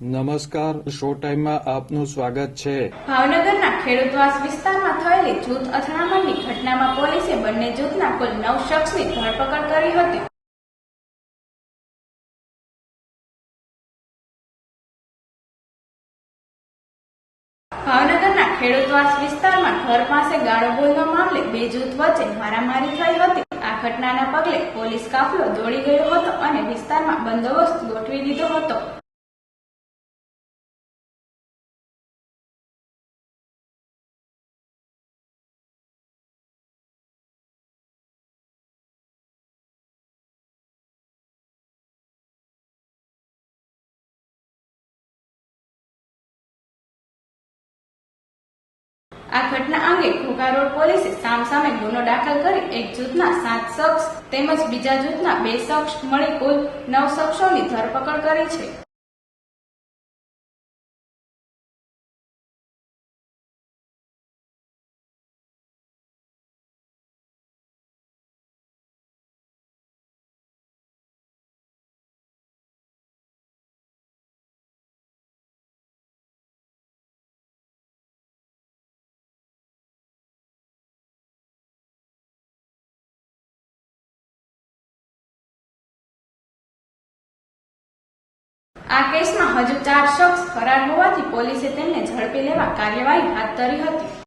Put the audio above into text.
નમસ્કાર, શો ટાઈમમાં આપનું સ્વાગત છે। ભાવનગરના ખેડૂતવાસ વિસ્તારમાં થયેલી જૂથ અથડામણની ઘટનામાં પોલીસે બંને જૂથના કુલ 9 શખ્સની ધરપકડ કરી હતી। ભાવનગરના ખેડૂતવાસ વિસ્તારમાં ઘર પાસે ગાળો બોલવા મામલે બે જૂથ વચ્ચે મારામારી થઈ હતી। આ ઘટનાના પગલે પોલીસ કાફલો દોડી ગયો હતો અને વિસ્તારમાં બંદોબસ્ત ગોઠવી દીધો હતો। આ ઘટના અંગે ઘોઘા રોડ પોલીસે સામસામે ગુનો દાખલ કરી એક જૂથના 7 શખ્સ તેમજ બીજા જૂથના 2 શખ્સ મળી કુલ 9 શખ્સોની ધરપકડ કરી છે। આ કેસમાં હજુ 4 શખ્સ ફરાર હોવાથી પોલીસે તેમને ઝડપી લેવા કાર્યવાહી હાથ ધરી હતી।